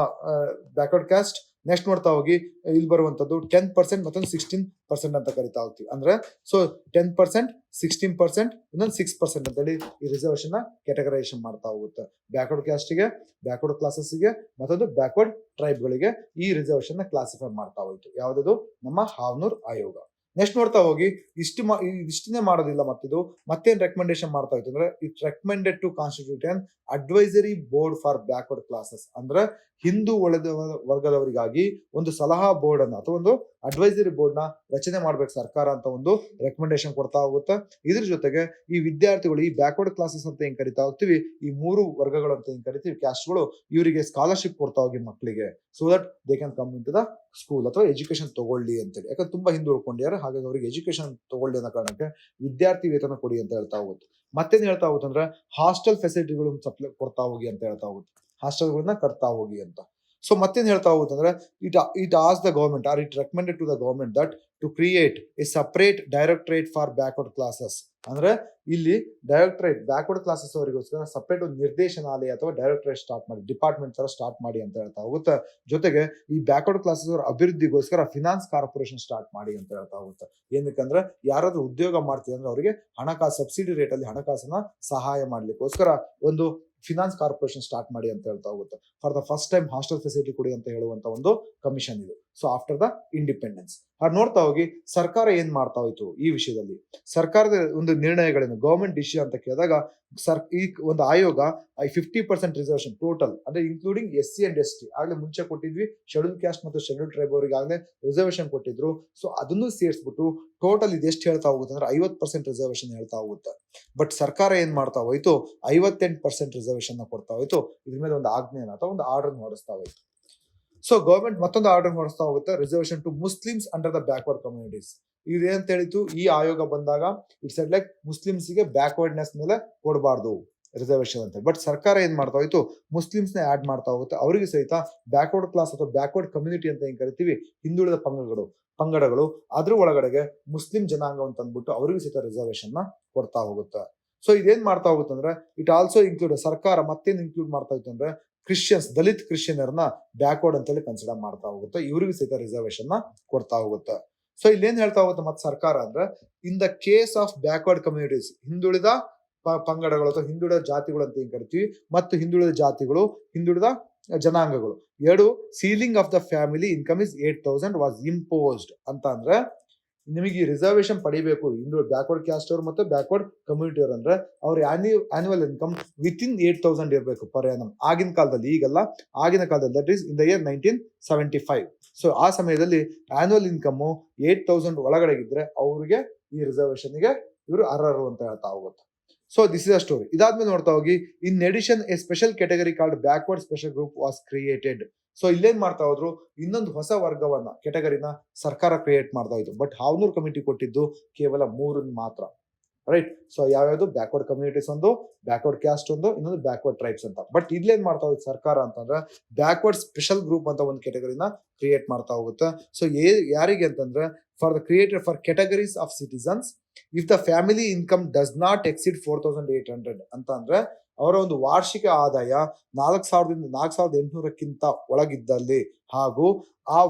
ಬ್ಯಾಕ್ವರ್ಡ್ ಕ್ಯಾಸ್ಟ್. ನೆಕ್ಸ್ಟ್ ನೋಡ್ತಾ ಹೋಗಿ ಇಲ್ಲಿ ಬರುವಂತದ್ದು 10% ಮತ್ತೊಂದು 16% ಅಂತ ಕರಿತಾ ಹೋಗ್ತೀವಿ. ಅಂದ್ರೆ ಸೊ 10%, 16%, ಇನ್ನೊಂದು 6% ಅಂತೇಳಿ ಈ ರಿಸರ್ವೇಶನ್ ಕ್ಯಾಟಗರೈಸೇಷನ್ ಮಾಡ್ತಾ ಹೋಗುತ್ತೆ. ಬ್ಯಾಕ್ವರ್ಡ್ ಕ್ಯಾಸ್ಟ್ಗೆ, ಬ್ಯಾಕ್ವರ್ಡ್ ಕ್ಲಾಸಸ್ಗೆ, ಮತ್ತೊಂದು ಬ್ಯಾಕ್ವರ್ಡ್ ಟ್ರೈಬ್ಗಳಿಗೆ ಈ ರಿಸರ್ವೇಶನ್ ಕ್ಲಾಸಿಫೈ ಮಾಡ್ತಾ ಹೋಯ್ತು. ಯಾವ್ದು? ನಮ್ಮ ಹಾವನೂರ್ ಆಯೋಗ. ನೆಕ್ಸ್ಟ್ ನೋಡ್ತಾ ಹೋಗಿ ಇಷ್ಟನ್ನೇ ಮಾಡೋದಿಲ್ಲ, ಮತ್ತಿದು ಮತ್ತೇನ್ ರೆಕಮೆಂಡೇಶನ್ ಮಾಡ್ತಾ ಇತ್ತು ಅಂದ್ರೆ it recommended to constitute an advisory board for backward classes. ಅಂದ್ರೆ ಹಿಂದೂ ವರ್ಗದವರಿಗಾಗಿ ಒಂದು ಸಲಹಾ ಬೋರ್ಡ್ ಅನ್ನ ಅಥವಾ ಒಂದು ಅಡ್ವೈಸರಿ ಬೋರ್ಡ್ ನ ರಚನೆ ಮಾಡ್ಬೇಕು ಸರ್ಕಾರ ಅಂತ ಒಂದು ರೆಕಮೆಂಡೇಶನ್ ಕೊಡ್ತಾ ಹೋಗುತ್ತೆ. ಇದ್ರ ಜೊತೆಗೆ ಈ ವಿದ್ಯಾರ್ಥಿಗಳು ಈ ಬ್ಯಾಕ್ವರ್ಡ್ ಕ್ಲಾಸಸ್ ಅಂತ ಏನ್ ಕರಿತಾ ಹೋಗ್ತೀವಿ, ಈ 3 ವರ್ಗಗಳು ಅಂತ ಏನ್ ಕರಿತೀವಿ ಕ್ಯಾಸ್ಟ್ಗಳು, ಇವರಿಗೆ ಸ್ಕಾಲರ್ಶಿಪ್ ಕೊಡ್ತಾ ಹೋಗಿ ಮಕ್ಕಳಿಗೆ, so that they can come in to the school ಅಥವಾ ಎಜುಕೇಶನ್ ತಗೊಳ್ಳಿ ಅಂತೇಳಿ. ಯಾಕಂದ್ರೆ ತುಂಬಾ ಹಿಂದೆ ಉಳ್ಕೊಂಡಿದ್ದಾರೆ, ಹಾಗಾಗಿ ಅವರಿಗೆ ಎಜುಕೇಶನ್ ತಗೊಳ್ಳಿ ಅನ್ನೋ ಕಾರಣಕ್ಕೆ ವಿದ್ಯಾರ್ಥಿ ವೇತನ ಕೊಡಿ ಅಂತ ಹೇಳ್ತಾ ಹೋಗುತ್ತೆ. ಮತ್ತೇನ್ ಹೇಳ್ತಾ ಹೋಗುತ್ತೆ ಅಂದ್ರೆ ಹಾಸ್ಟೆಲ್ ಫೆಸಿಲಿಟಿಗಳು ಸಪ್ಲೈ ಕೊಡ್ತಾ ಹೋಗಿ ಅಂತ ಹೇಳ್ತಾ ಹೋಗುತ್ತೆ, ಹಾಸ್ಟೆಲ್ಗಳನ್ನ ಕಟ್ತಾ ಹೋಗಿ ಅಂತ. ಸೊ ಮತ್ತೇನ್ ಹೇಳ್ತಾ ಹೋಗುತ್ತೆ ಅಂದ್ರೆ it as the government or it recommended to the government that to create a separate directorate for backward classes. ಅಂದ್ರೆ ಇಲ್ಲಿ ಡೈರೆಕ್ಟರೇಟ್ ಬ್ಯಾಕ್ವರ್ಡ್ ಕ್ಲಾಸಸ್ ಅವರಿಗೋಸ್ಕರ ಸಪರೇಟ್ ಒಂದು ನಿರ್ದೇಶನಾಲಯ ಅಥವಾ ಡೈರೆಕ್ಟರೇಟ್ ಸ್ಟಾರ್ಟ್ ಮಾಡಿ, ಡಿಪಾರ್ಟ್ಮೆಂಟ್ ತರ ಸ್ಟಾರ್ಟ್ ಮಾಡಿ ಅಂತ ಹೇಳ್ತಾ ಹೋಗುತ್ತೆ. ಜೊತೆಗೆ ಈ ಬ್ಯಾಕ್ವರ್ಡ್ ಕ್ಲಾಸಸ್ ಅವರ ಅಭಿವೃದ್ಧಿಗೋಸ್ಕರ ಫಿನಾನ್ಸ್ ಕಾರ್ಪೊರೇಷನ್ ಸ್ಟಾರ್ಟ್ ಮಾಡಿ ಅಂತ ಹೇಳ್ತಾ ಹೋಗುತ್ತೆ. ಏನಕ್ಕಂದ್ರೆ ಯಾರಾದ್ರೂ ಉದ್ಯೋಗ ಮಾಡ್ತೀವಿ ಅಂದ್ರೆ ಅವರಿಗೆ ಹಣಕಾಸು ಸಬ್ಸಿಡಿ ರೇಟ್ ಅಲ್ಲಿ ಹಣಕಾಸನ್ನ ಸಹಾಯ ಮಾಡ್ಲಿಕ್ಕೋಸ್ಕರ ಒಂದು ಫಿನಾನ್ಸ್ ಕಾರ್ಪೊರೇಷನ್ ಸ್ಟಾರ್ಟ್ ಮಾಡಿ ಅಂತ ಹೇಳ್ತಾ ಹೋಗುತ್ತೆ. For the first time hostel facility ಕೊಡಿ ಅಂತ ಹೇಳುವಂತ ಒಂದು ಕಮಿಷನ್ ಇದು. ಸೊ ಆಫ್ಟರ್ ದ ಇಂಡಿಪೆಂಡೆನ್ಸ್ ನೋಡ್ತಾ ಹೋಗಿ ಸರ್ಕಾರ ಏನ್ ಮಾಡ್ತಾ ಹೋಯ್ತು ಈ ವಿಷಯದಲ್ಲಿ. ಸರ್ಕಾರದ ಒಂದು ನಿರ್ಣಯಗಳೇನು, ಗವರ್ಮೆಂಟ್ ಡಿಸಿಷನ್ ಅಂತ ಕೇಳಿದಾಗ ಈ ಒಂದು ಆಯೋಗ 50% ರಿಸರ್ವೇಶನ್ ಟೋಟಲ್ ಅಂದ್ರೆ ಇನ್ಕ್ಲೂಡಿಂಗ್ SC and ST ಆಗ್ಲೇ ಮುಂಚೆ ಕೊಟ್ಟಿದ್ವಿ, ಶೆಡ್ಯೂಲ್ ಕ್ಯಾಸ್ಟ್ ಮತ್ತು ಶೆಡ್ಯೂಲ್ ಟ್ರೈಬ್ ಅವರಿಗೆ ಆಗ್ಲೇ ರಿಸರ್ವೇಶನ್ ಕೊಟ್ಟಿದ್ರು. ಸೊ ಅದನ್ನು ಸೇರಿಸ್ಬಿಟ್ಟು ಟೋಟಲ್ ಇದು ಎಷ್ಟು ಹೇಳ್ತಾ ಹೋಗುತ್ತೆ ಅಂದ್ರೆ 50% ರಿಸರ್ವೇಶನ್ ಹೇಳ್ತಾ ಹೋಗುತ್ತೆ. ಬಟ್ ಸರ್ಕಾರ ಏನ್ ಮಾಡ್ತಾ ಹೋಯ್ತು 58% ರಿಸರ್ವೇಶನ್ ಕೊಡ್ತಾ ಹೋಯ್ತು. ಇದ್ರ ಮೇಲೆ ಒಂದು ಆಜ್ಞೆನ ಅಥವಾ ಒಂದು ಆರ್ಡರ್ ಹೊರಡಿಸ್ತಾ ಹೋಯ್ತು. ಸೊ ಗವರ್ಮೆಂಟ್ ಮತ್ತೊಂದು ಆರ್ಡರ್ ಹೊರಡಿಸ್ತಾ ಹೋಗುತ್ತೆ, reservation to Muslims under the backward communities. ಇದೇಂತ ಹೇಳಿತು ಈ ಆಯೋಗ ಬಂದಾಗ ಇಟ್ಸ್ ಲೈಕ್ ಮುಸ್ಲಿಮ್ಸ್ಗೆ ಬ್ಯಾಕ್ವರ್ಡ್ನೆಸ್ ಮೇಲೆ ಕೊಡಬಾರ್ದು ರಿಸರ್ವೇಶನ್ ಅಂತ. ಬಟ್ ಸರ್ಕಾರ ಏನ್ ಮಾಡ್ತಾ ಹೋಯ್ತು ಮುಸ್ಲಿಮ್ಸ್ ನ ಆಡ್ ಮಾಡ್ತಾ ಹೋಗುತ್ತೆ. ಅವರಿಗೆ ಸಹಿತ ಬ್ಯಾಕ್ವರ್ಡ್ ಕ್ಲಾಸ್ ಅಥವಾ ಬ್ಯಾಕ್ವರ್ಡ್ ಕಮ್ಯುನಿಟಿ ಅಂತ ಏನ್ ಕರಿತೀವಿ, ಹಿಂದುಳಿದ ಪಂಗಡಗಳು ಅದ್ರ ಒಳಗಡೆಗೆ ಮುಸ್ಲಿಂ ಜನಾಂಗ ಅಂತ ಅಂದ್ಬಿಟ್ಟು ಅವರಿಗೂ ಸಹಿತ ರಿಸರ್ವೇಶನ್ ನ ಕೊಡ್ತಾ ಹೋಗುತ್ತೆ. ಸೊ ಇದೇನ್ ಮಾಡ್ತಾ ಹೋಗುತ್ತೆ ಅಂದ್ರೆ ಇಟ್ ಆಲ್ಸೋ ಇನ್ಕ್ಲೂಡ್, ಸರ್ಕಾರ ಮತ್ತೇನ್ ಇನ್ಕ್ಲೂಡ್ ಮಾಡ್ತಾ ಇತ್ತು ಅಂದ್ರೆ ಕ್ರಿಶ್ಚಿಯನ್ಸ್, ದಲಿತ್ ಕ್ರಿಶ್ಚಿಯನರ್ನ ಬ್ಯಾಕ್ವರ್ಡ್ ಅಂತೇಳಿ ಕನ್ಸಿಡರ್ ಮಾಡ್ತಾ ಹೋಗುತ್ತೆ, ಇವರಿಗೂ ಸಹಿತ ರಿಸರ್ವೇಶನ್ ನ ಕೊಡ್ತಾ ಹೋಗುತ್ತೆ. ಸೊ ಇಲ್ಲೇನ್ ಹೇಳ್ತಾ ಹೋಗುತ್ತೆ ಮತ್ತೆ ಸರ್ಕಾರ ಅಂದ್ರೆ in the case of backward communities, ಹಿಂದುಳಿದ ಪಂಗಡಗಳು ಅಥವಾ ಹಿಂದುಳಿದ ಜಾತಿಗಳು ಅಂತ ಏನ್ ಕರಿತೀವಿ, ಮತ್ತು ಹಿಂದುಳಿದ ಜಾತಿಗಳು, ಹಿಂದುಳಿದ ಜನಾಂಗಗಳು ಎರಡು, ceiling of the family income is 8,000 was imposed ಅಂತ. ಅಂದ್ರೆ ನಿಮಗೆ ರಿಸರ್ವೇಶನ್ ಪಡಿಬೇಕು ಬ್ಯಾಕ್ವರ್ಡ್ ಕ್ಯಾಸ್ಟ್ ಅವರು ಮತ್ತು ಬ್ಯಾಕ್ವರ್ಡ್ ಕಮ್ಯುನಿಟಿ ಅವರು ಅಂದ್ರೆ ಅವ್ರ ಆನ್ಯುವಲ್ ಇನ್ಕಮ್ ವಿತಿನ್ 8,000 ಇರಬೇಕು ಪರ್ ಆನಮ್. ಆಗಿನ ಕಾಲದಲ್ಲಿ, ಈಗಲ್ಲ, ಆಗಿನ ಕಾಲದಲ್ಲಿ that is in the year 1975. So ಆ ಸಮಯದಲ್ಲಿ ಆನ್ಯುವಲ್ ಇನ್ಕಮ್ 8,000 ಒಳಗಡೆ ಇದ್ರೆ ಅವ್ರಿಗೆ ಈ ರಿಸರ್ವೇಶನ್ಗೆ ಇವರು ಅರ್ಹರು ಅಂತ ಹೇಳ್ತಾ ಹೋಗುತ್ತೆ. So this is a story. ಇದಾದ್ಮೇಲೆ ನೋಡ್ತಾ ಹೋಗಿ ಇನ್ edition A special category called backward special group was created. So ಇಲ್ಲೇನ್ ಮಾಡ್ತಾ ಹೋದ್ರು, ಇನ್ನೊಂದು ಹೊಸ ವರ್ಗವನ್ನ ಕೆಟಗರಿನ ಸರ್ಕಾರ ಕ್ರಿಯೇಟ್ ಮಾಡ್ತಾ ಇತ್ತು. ಬಟ್ ಹಾವನೂರ್ ಕಮಿಟಿ ಕೊಟ್ಟಿದ್ದು ಕೇವಲ 3 ಮಾತ್ರ, ರೈಟ್. ಸೊ ಯಾವ್ಯಾವ್ದು ಬ್ಯಾಕ್ವರ್ಡ್ ಕಮ್ಯುನಿಟೀಸ್ ಒಂದು, ಬ್ಯಾಕ್ವರ್ಡ್ ಕ್ಯಾಸ್ಟ್ ಒಂದು, ಇನ್ನೊಂದು ಬ್ಯಾಕ್ವರ್ಡ್ ಟ್ರೈಬ್ಸ್ ಅಂತ. ಬಟ್ ಇಲ್ಲೇನ್ ಮಾಡ್ತಾ ಹೋಗುತ್ತೆ ಸರ್ಕಾರ ಅಂತಂದ್ರೆ ಬ್ಯಾಕ್ವರ್ಡ್ ಸ್ಪೆಷಲ್ ಗ್ರೂಪ್ ಅಂತ ಒಂದು ಕೆಟಗರಿನ ಕ್ರಿಯೇಟ್ ಮಾಡ್ತಾ ಹೋಗುತ್ತೆ. ಸೊ ಯಾರಿಗೆ ಅಂತಂದ್ರೆ for the created for categories of citizens if the family income does not exceed 4,800 ಅಂತ. ಅಂದ್ರೆ ಅವರ ಒಂದು ವಾರ್ಷಿಕ ಆದಾಯ 4,000ದಿಂದ 4,800ಕ್ಕಿಂತ ಒಳಗಿದ್ದಲ್ಲಿ, ಹಾಗೂ ಆ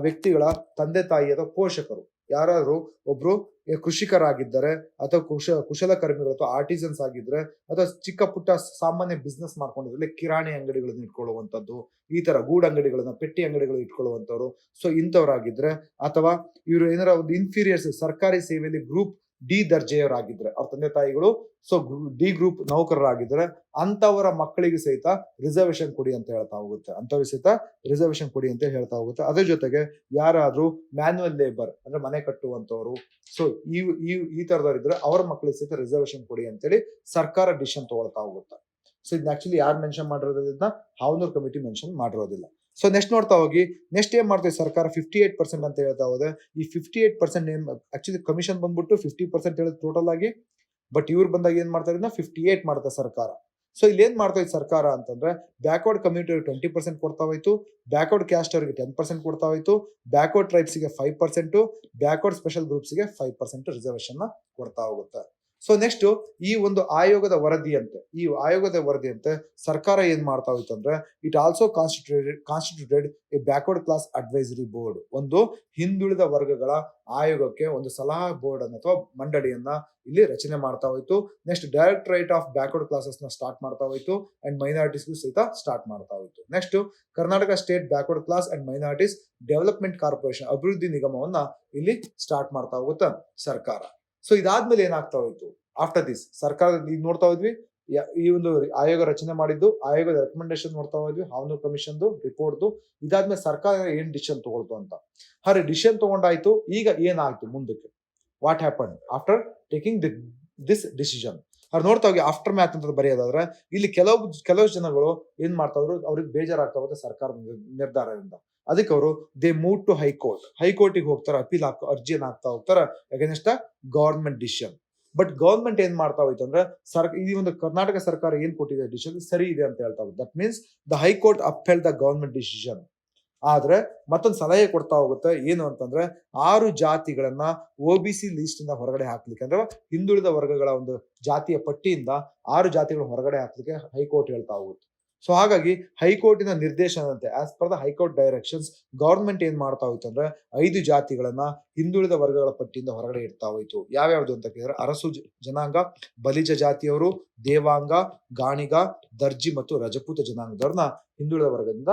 ವ್ಯಕ್ತಿಗಳ ತಂದೆ ತಾಯಿ ಅಥವಾ ಪೋಷಕರು ಯಾರಾದ್ರೂ ಒಬ್ರು ಕೃಷಿಕರಾಗಿದ್ದಾರೆ ಅಥವಾ ಕುಶಲಕರ್ಮಿಗಳು ಅಥವಾ ಆರ್ಟಿಸನ್ಸ್ ಆಗಿದ್ರೆ ಅಥವಾ ಚಿಕ್ಕ ಪುಟ್ಟ ಸಾಮಾನ್ಯ ಬಿಸ್ನೆಸ್ ಮಾಡ್ಕೊಂಡಿದ್ರೆ ಕಿರಾಣಿ ಅಂಗಡಿಗಳನ್ನ ಇಟ್ಕೊಳ್ಳುವಂಥದ್ದು, ಈ ತರ ಗೂಡ್ ಅಂಗಡಿಗಳನ್ನ, ಪೆಟ್ಟಿ ಅಂಗಡಿಗಳು ಇಟ್ಕೊಳ್ಳುವಂಥವ್ರು, ಸೊ ಇಂಥವ್ರಾಗಿದ್ರೆ, ಅಥವಾ ಇವರು ಏನಾರ ಒಂದು ಇನ್ಫೀರಿಯರ್ಸ್ ಸರ್ಕಾರಿ ಸೇವೆಯಲ್ಲಿ ಗ್ರೂಪ್ ಡಿ ದರ್ಜೆಯವರಾಗಿದ್ರೆ, ಅವ್ರ ತಂದೆ ತಾಯಿಗಳು ಸೊ ಡಿ ಗ್ರೂಪ್ ನೌಕರರಾಗಿದ್ರೆ ಅಂತವರ ಮಕ್ಕಳಿಗೆ ಸಹಿತ ರಿಸರ್ವೇಶನ್ ಕೊಡಿ ಅಂತ ಹೇಳ್ತಾ ಹೋಗುತ್ತೆ. ಅಂತವ್ರಿಗೆ ಸಹಿತ ರಿಸರ್ವೇಶನ್ ಕೊಡಿ ಅಂತ ಹೇಳ್ತಾ ಹೋಗುತ್ತೆ. ಅದ್ರ ಜೊತೆಗೆ ಯಾರಾದ್ರೂ ಮ್ಯಾನ್ಯುವಲ್ ಲೇಬರ್ ಅಂದ್ರೆ ಮನೆ ಕಟ್ಟುವಂತವ್ರು, ಸೊ ಈ ತರದವರಿದ್ರೆ ಅವರ ಮಕ್ಕಳಿಗೆ ಸಹಿತ ರಿಸರ್ವೇಶನ್ ಕೊಡಿ ಅಂತೇಳಿ ಸರ್ಕಾರ ಡಿಸಿಷನ್ ತಗೊಳ್ತಾ ಹೋಗುತ್ತೆ. ಸೊ ಇದನ್ನ ಆಕ್ಚುಲಿ ಯಾರು ಮೆನ್ಷನ್ ಮಾಡಿರೋದ್ರಿಂದ ಹಾವನೂರ್ ಕಮಿಟಿ ಮೆನ್ಷನ್ ಮಾಡಿರೋದಿಲ್ಲ. ಸೊ ನೆಕ್ಸ್ಟ್ ನೋಡ್ತಾ ಹೋಗಿ, ನೆಕ್ಸ್ಟ್ ಏನ್ ಮಾಡ್ತದೆ ಸರ್ಕಾರ 58% ಅಂತ ಹೇಳ್ತಾ ಹೋದೆ. ಈ 58% ಏನ್ ಆಕ್ಚುಲಿ ಕಮಿಷನ್ ಬಂದ್ಬಿಟ್ಟು 50% ಹೇಳೋದು ಟೋಟಲ್ ಆಗಿ, ಬಟ್ ಇವ್ರು ಬಂದಾಗ ಏನ್ ಮಾಡ್ತಾರೆ, 58 ಮಾಡುತ್ತೆ ಸರ್ಕಾರ. ಸೊ ಇಲ್ಲಿ ಏನ್ ಮಾಡ್ತಾ ಇತ್ತು ಸರ್ಕಾರ ಅಂತಂದ್ರೆ, ಬ್ಯಾಕ್ವರ್ಡ್ ಕಮ್ಯುನಿಟಿ 20% ಕೊಡ್ತಾ ಹೋಯ್ತು, ಬ್ಯಾಕ್ವರ್ಡ್ ಕ್ಯಾಸ್ಟ್ ಅವರಿಗೆ 10% ಕೊಡ್ತಾ ಹೋಯ್ತು, ಬ್ಯಾಕ್ವರ್ಡ್ ಟ್ರೈಬ್ಸ್ ಗೆ 5%, ಬ್ಯಾಕ್ವರ್ಡ್ ಸ್ಪೆಷಲ್ ಗ್ರೂಪ್ಸ್ ಗೆ 5% ರಿಸರ್ವೇಶನ್ ನ ಕೊಡ್ತಾ ಹೋಗುತ್ತೆ. ಸೊ ನೆಕ್ಸ್ಟ್ ಈ ಒಂದು ಆಯೋಗದ ವರದಿಯಂತೆ ಸರ್ಕಾರ ಏನ್ ಮಾಡ್ತಾ ಹೋಯ್ತು ಅಂದ್ರೆ, it also constituted A backward class advisory board, ಒಂದು ಹಿಂದುಳಿದ ವರ್ಗಗಳ ಆಯೋಗಕ್ಕೆ ಒಂದು ಸಲಹಾ ಬೋರ್ಡ್ ಅನ್ನು ಅಥವಾ ಮಂಡಳಿಯನ್ನ ಇಲ್ಲಿ ರಚನೆ ಮಾಡ್ತಾ ಹೋಯ್ತು. Next directorate of backward classes ನ ಸ್ಟಾರ್ಟ್ ಮಾಡ್ತಾ ಹೋಯ್ತು ಅಂಡ್ ಮೈನಾರಿಟೀಸ್ಗೂ ಸಹಿತ ಸ್ಟಾರ್ಟ್ ಮಾಡ್ತಾ ಹೋಯ್ತು. Next Karnataka state backward class and minorities development corporation, ಅಭಿವೃದ್ಧಿ ನಿಗಮವನ್ನ ಇಲ್ಲಿ ಸ್ಟಾರ್ಟ್ ಮಾಡ್ತಾ ಹೋಗುತ್ತೆ ಸರ್ಕಾರ. ಸೊ ಇದಾದ್ಮೇಲೆ ಏನಾಗ್ತಾ ಹೋಯ್ತು, ಆಫ್ಟರ್ ದಿಸ್ ಸರ್ಕಾರ ಈಗ ನೋಡ್ತಾ ಹೋದ್ವಿ, ಈ ಒಂದು ಆಯೋಗ ರಚನೆ ಮಾಡಿದ್ದು, ಆಯೋಗದ ರೆಕಮೆಂಡೇಶನ್ ನೋಡ್ತಾ ಹೋದ್ವಿ, ಹಾವನೂರ್ ಕಮಿಷನ್ ರಿಪೋರ್ಟ್. ಇದಾದ್ಮೇಲೆ ಸರ್ಕಾರ ಏನ್ ಡಿಸಿಷನ್ ತಗೊಳ್ತು ಅಂತ, ಡಿಸಿಷನ್ ತಗೊಂಡಾಯ್ತು. ಈಗ ಏನಾಯ್ತು ಮುಂದಕ್ಕೆ, what happen after taking this decision ನೋಡ್ತಾ ಹೋಗಿ. ಆಫ್ಟರ್ ಮ್ಯಾಥ್ ಅಂತ ಬರೆಯೋದಾದ್ರೆ, ಇಲ್ಲಿ ಕೆಲವು ಜನಗಳು ಏನ್ ಮಾಡ್ತಾ ಇದ್ರು, ಅವ್ರಿಗೆ ಬೇಜಾರಾಗ್ತಾ ಹೋಗುತ್ತೆ ಸರ್ಕಾರದ ನಿರ್ಧಾರದಿಂದ. ಅದಕ್ಕೆ ಅವರು ದೇ ಮೂವ್ ಟು ಹೈಕೋರ್ಟಿಗೆ ಹೋಗ್ತಾರೆ, ಅಪೀಲ್ ಅರ್ಜಿಯನ್ನು ಹಾಕ್ತಾ ಹೋಗ್ತಾರೆ against government decision. But government ಏನ್ ಮಾಡ್ತಾ ಹೋಯ್ತು ಅಂದ್ರೆ, ಈ ಒಂದು ಕರ್ನಾಟಕ ಸರ್ಕಾರ ಏನ್ ಕೊಟ್ಟಿದೆ ಡಿಸಿಷನ್ ಸರಿ ಇದೆ ಅಂತ ಹೇಳ್ತಾ ಹೋಗುತ್ತೆ. That means the high court upheld the government decision. ಆದ್ರೆ ಮತ್ತೊಂದು ಸಲಹೆ ಕೊಡ್ತಾ ಹೋಗುತ್ತೆ, ಏನು ಅಂತಂದ್ರೆ 6 ಜಾತಿಗಳನ್ನ OBC ಲಿಸ್ಟ್ ಇಂದ ಹೊರಗಡೆ ಹಾಕ್ಲಿಕ್ಕೆ, ಅಂದ್ರೆ ಹಿಂದುಳಿದ ವರ್ಗಗಳ ಒಂದು ಜಾತಿಯ ಪಟ್ಟಿಯಿಂದ 6 ಜಾತಿಗಳ ಹೊರಗಡೆ ಹಾಕ್ಲಿಕ್ಕೆ ಹೈಕೋರ್ಟ್ ಹೇಳ್ತಾ ಹೋಗುತ್ತೆ. ಸೊ ಹಾಗಾಗಿ ಹೈಕೋರ್ಟಿನ ನಿರ್ದೇಶನದಂತೆ, as per the high court directions, government ಏನ್ ಮಾಡ್ತಾ ಹೋಯ್ತು ಅಂದ್ರೆ 5 ಜಾತಿಗಳನ್ನ ಹಿಂದುಳಿದ ವರ್ಗಗಳ ಪಟ್ಟಿಯಿಂದ ಹೊರಗಡೆ ಇಡ್ತಾ ಹೋಯ್ತು. ಯಾವ್ಯಾವ್ದು ಅಂತ ಕೇಳಿದ್ರೆ, ಅರಸು ಜನಾಂಗ, ಬಲಿಜ ಜಾತಿಯವರು, ದೇವಾಂಗ, ಗಾಣಿಗ, ದರ್ಜಿ ಮತ್ತು ರಜಪೂತ ಜನಾಂಗದವ್ರನ್ನ ಹಿಂದುಳಿದ ವರ್ಗದಿಂದ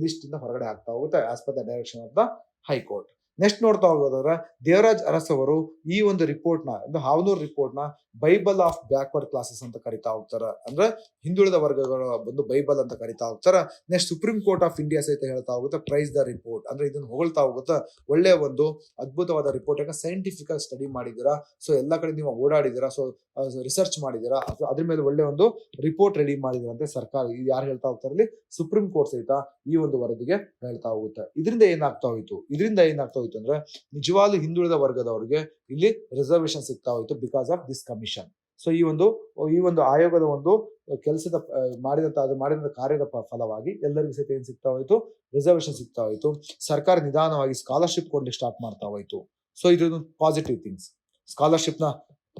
ಲಿಸ್ಟ್ ಇಂದ ಹೊರಗಡೆ ಆಗ್ತಾ ಹೋಗುತ್ತೆ as per the direction of the high court. Next ನೋಡ್ತಾ ಹೋಗೋದಾದ್ರೆ, ದೇವರಾಜ್ ಅರಸ್ ಅವರು ಈ ಒಂದು ರಿಪೋರ್ಟ್ ನ, ಹಾವನೂರ್ ರಿಪೋರ್ಟ್ ನ ಬೈಬಲ್ ಆಫ್ ಬ್ಯಾಕ್ವರ್ಡ್ ಕ್ಲಾಸಸ್ ಅಂತ ಕರಿತಾ ಹೋಗ್ತಾರ, ಅಂದ್ರೆ ಹಿಂದುಳಿದ ವರ್ಗಗಳ ಒಂದು ಬೈಬಲ್ ಅಂತ ಕರಿತಾ ಹೋಗ್ತಾರ. Next supreme court of India ಸಹಿತ ಹೇಳ್ತಾ ಹೋಗುತ್ತೆ ಪ್ರೈಸ್ ದ ರಿಪೋರ್ಟ್, ಅಂದ್ರೆ ಇದನ್ನ ಹೊಗಳ್ತಾ ಹೋಗುತ್ತೆ, ಒಳ್ಳೆ ಒಂದು ಅದ್ಭುತವಾದ ರಿಪೋರ್ಟ್. ಯಾಕೆ ಸೈಂಟಿಫಿಕ್ ಆಗಿ ಸ್ಟಡಿ ಮಾಡಿದೀರಾ, ಸೊ ಎಲ್ಲಾ ಕಡೆ ನೀವು ಓಡಾಡಿದೀರಾ, ಸೊ ರಿಸರ್ಚ್ ಮಾಡಿದೀರಾ, ಅದ್ರ ಮೇಲೆ ಒಳ್ಳೆ ಒಂದು ರಿಪೋರ್ಟ್ ರೆಡಿ ಮಾಡಿದಿರ ಅಂತ ಸರ್ಕಾರ ಯಾರು ಹೇಳ್ತಾ ಹೋಗ್ತಾರಲ್ಲಿ, ಸುಪ್ರೀಂ ಕೋರ್ಟ್ ಸಹಿತ ಈ ಒಂದು ವರದಿಗೆ ಹೇಳ್ತಾ ಹೋಗುತ್ತೆ. ಇದರಿಂದ ಏನಾಗ್ತಾ ಹೋಯ್ತು ಅಂದ್ರೆ, ನಿಜವಾಗ್ಲೂ ಹಿಂದುಳಿದ ವರ್ಗದವರಿಗೆ ಇಲ್ಲಿ ರಿಸರ್ವೇಶನ್ ಸಿಗ್ತಾ ಹೋಯ್ತು because of this commission. So ಈ ಒಂದು ಆಯೋಗದ ಒಂದು ಕೆಲಸದ ಮಾಡಿದಂತ ಕಾರ್ಯದ ಫಲವಾಗಿ ಎಲ್ಲರಿಗೂ ಸಹಿತ ಏನ್ ಸಿಗ್ತಾ ಹೋಯ್ತು, ರಿಸರ್ವೇಶನ್ ಸಿಗ್ತಾ ಹೋಯ್ತು. ಸರ್ಕಾರ ನಿಧಾನವಾಗಿ ಸ್ಕಾಲರ್ಶಿಪ್ ಕೊಡ್ಲಿಕ್ಕೆ ಸ್ಟಾರ್ಟ್ ಮಾಡ್ತಾ ಹೋಯ್ತು. ಸೊ ಇದು ಪಾಸಿಟಿವ್ ಥಿಂಗ್ಸ್. ಸ್ಕಾಲರ್ಶಿಪ್ ನ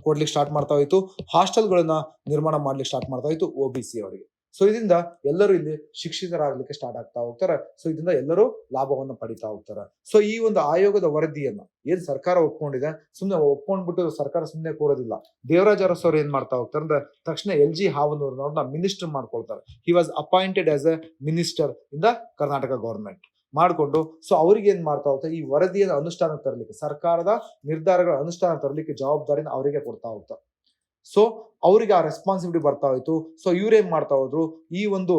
ಕೊಡ್ಲಿಕ್ಕೆ ಸ್ಟಾರ್ಟ್ ಮಾಡ್ತಾ ಹೋಯ್ತು, ಹಾಸ್ಟೆಲ್ಗಳನ್ನ ನಿರ್ಮಾಣ ಮಾಡ್ಲಿಕ್ಕೆ ಸ್ಟಾರ್ಟ್ ಮಾಡ್ತಾ ಹೋಯ್ತು OBC ಅವರಿಗೆ. ಸೊ ಇದರಿಂದ ಎಲ್ಲರೂ ಇಲ್ಲಿ ಶಿಕ್ಷಿತರಾಗ್ಲಿಕ್ಕೆ ಸ್ಟಾರ್ಟ್ ಆಗ್ತಾ ಹೋಗ್ತಾರೆ. ಸೊ ಇದರಿಂದ ಎಲ್ಲರೂ ಲಾಭವನ್ನು ಪಡಿತಾ ಹೋಗ್ತಾರೆ. ಸೊ ಈ ಒಂದು ಆಯೋಗದ ವರದಿಯನ್ನ ಏನ್ ಸರ್ಕಾರ ಒಪ್ಕೊಂಡಿದೆ, ಸುಮ್ನೆ ಒಪ್ಕೊಂಡ್ಬಿಟ್ಟು ಸರ್ಕಾರ ಸುಮ್ನೆ ಕೂರೋದಿಲ್ಲ. ದೇವರಾಜ್ ಅರಸ್ ಅವರು ಏನ್ ಮಾಡ್ತಾ ಹೋಗ್ತಾರೆ ಅಂದ್ರೆ, ತಕ್ಷಣ LG ಹಾವನೂರ್ನವ್ರನ್ನ ಮಿನಿಸ್ಟರ್ ಮಾಡ್ಕೊಳ್ತಾರೆ. He was appointed as A minister in the Karnataka government ಮಾಡ್ಕೊಂಡು. ಸೊ ಅವ್ರಿಗೆ ಏನ್ ಮಾಡ್ತಾ ಹೋಗ್ತಾರೆ, ಈ ವರದಿಯನ್ನು ಅನುಷ್ಠಾನ ತರಲಿಕ್ಕೆ, ಸರ್ಕಾರದ ನಿರ್ಧಾರಗಳ ಅನುಷ್ಠಾನ ತರಲಿಕ್ಕೆ ಜವಾಬ್ದಾರಿನ ಅವರಿಗೆ ಕೊಡ್ತಾ ಹೋಗ್ತಾರೆ. ಸೊ ಅವರಿಗೆ ಆ ರೆಸ್ಪಾನ್ಸಿಬಿಲಿಟಿ ಬರ್ತಾ ಹೋಯ್ತು. ಸೊ ಇವ್ರೇನ್ ಮಾಡ್ತಾ ಹೋದ್ರು, ಈ ಒಂದು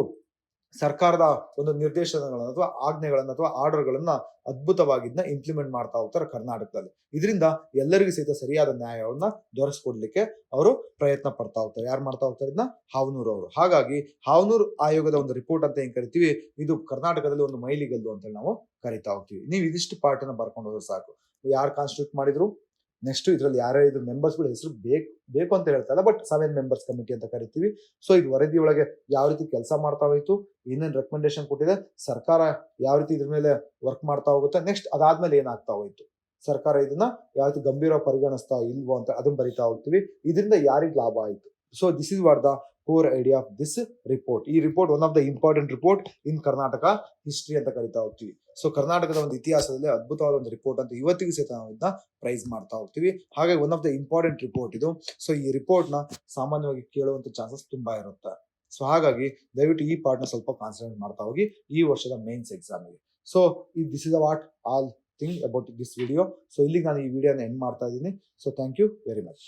ಸರ್ಕಾರದ ಒಂದು ನಿರ್ದೇಶನಗಳನ್ನ ಅಥವಾ ಆಜ್ಞೆಗಳನ್ನ ಅಥವಾ ಆರ್ಡರ್ಗಳನ್ನ ಅದ್ಭುತವಾಗಿದ್ನ ಇಂಪ್ಲಿಮೆಂಟ್ ಮಾಡ್ತಾ ಹೋಗ್ತಾರೆ ಕರ್ನಾಟಕದಲ್ಲಿ. ಇದರಿಂದ ಎಲ್ಲರಿಗೂ ಸಹಿತ ಸರಿಯಾದ ನ್ಯಾಯವನ್ನ ದೊರಕಿಸ್ಕೊಡ್ಲಿಕ್ಕೆ ಅವರು ಪ್ರಯತ್ನ ಪಡ್ತಾ ಹೋಗ್ತಾರೆ. ಯಾರು ಮಾಡ್ತಾ ಹೋಗ್ತಾರೆ ಇದನ್ನ, ಹಾವನೂರ್ ಅವರು. ಹಾಗಾಗಿ ಹಾವನೂರ್ ಆಯೋಗದ ಒಂದು ರಿಪೋರ್ಟ್ ಅಂತ ಏನ್ ಕರಿತೀವಿ, ಇದು ಕರ್ನಾಟಕದಲ್ಲಿ ಒಂದು ಮೈಲಿಗಲ್ಲು ಅಂತ ನಾವು ಕರಿತಾ ಹೋಗ್ತೀವಿ. ನೀವು ಇದಿಷ್ಟು ಪಾರ್ಟ್ ಅನ್ನ ಬರ್ಕೊಂಡು ಹೋದ್ರೆ ಸಾಕು. ಯಾರು ಕಾನ್ಸ್ಟಿಟ್ಯೂಟ್ ಮಾಡಿದ್ರು, ನೆಕ್ಸ್ಟ್ ಇದ್ರಲ್ಲಿ ಯಾರ್ಯಾರು ಇದ್ರ ಮೆಂಬರ್ಸ್ಗಳ ಹೆಸರು ಬೇಕು ಅಂತ ಹೇಳ್ತಾ ಇಲ್ಲ, ಬಟ್ 7 ಮೆಂಬರ್ಸ್ ಕಮಿಟಿ ಅಂತ ಕರಿತೀವಿ. ಸೊ ಇದು ವರದಿ ಒಳಗೆ ಯಾವ ರೀತಿ ಕೆಲಸ ಮಾಡ್ತಾ ಹೋಯ್ತು, ಏನೇನ್ ರೆಕಮೆಂಡೇಶನ್ ಕೊಟ್ಟಿದೆ, ಸರ್ಕಾರ ಯಾವ ರೀತಿ ಇದ್ರ ಮೇಲೆ ವರ್ಕ್ ಮಾಡ್ತಾ ಹೋಗುತ್ತೆ, ನೆಕ್ಸ್ಟ್ ಅದಾದ್ಮೇಲೆ ಏನಾಗ್ತಾ ಹೋಯ್ತು, ಸರ್ಕಾರ ಇದನ್ನ ಯಾವ ರೀತಿ ಗಂಭೀರ ಪರಿಗಣಿಸ್ತಾ ಇಲ್ವೋ ಅಂತ ಅದನ್ನ ಬರಿತಾ ಹೋಗ್ತೀವಿ. ಇದರಿಂದ ಯಾರಿಗ್ ಲಾಭ ಆಯ್ತು. So this is what the core idea of this report. ಈ report one of the important report in Karnataka history ಅಂತ ಕರಿತಾ ಹೋಗ್ತೀವಿ. ಸೊ ಕರ್ನಾಟಕದ ಒಂದು ಇತಿಹಾಸದಲ್ಲಿ ಅದ್ಭುತವಾದ ಒಂದು ರಿಪೋರ್ಟ್ ಅಂತ ಇವತ್ತಿಗೂ ಸಹಿತ ನಾವು ಇದನ್ನ ಪ್ರೈಸ್ ಮಾಡ್ತಾ ಹೋಗ್ತೀವಿ. ಹಾಗಾಗಿ one of the important report ಇದು. ಸೊ ಈ ರಿಪೋರ್ಟ್ ನ ಸಾಮಾನ್ಯವಾಗಿ ಕೇಳುವಂತ ಚಾನ್ಸಸ್ ತುಂಬಾ ಇರುತ್ತೆ. ಸೊ ಹಾಗಾಗಿ ದಯವಿಟ್ಟು ಈ ಪಾರ್ಟ್ ನ ಸ್ವಲ್ಪ ಕಾನ್ಸಂಟ್ರೇಟ್ ಮಾಡ್ತಾ ಹೋಗಿ ಈ ವರ್ಷದ ಮೇನ್ಸ್ ಎಕ್ಸಾಮ್ಗೆ. So this is what all thing about this video. So ಇಲ್ಲಿಗೆ ನಾನು ಈ ವಿಡಿಯೋನ ಎಂಡ್ ಮಾಡ್ತಾ ಇದ್ದೀನಿ. So thank you very much.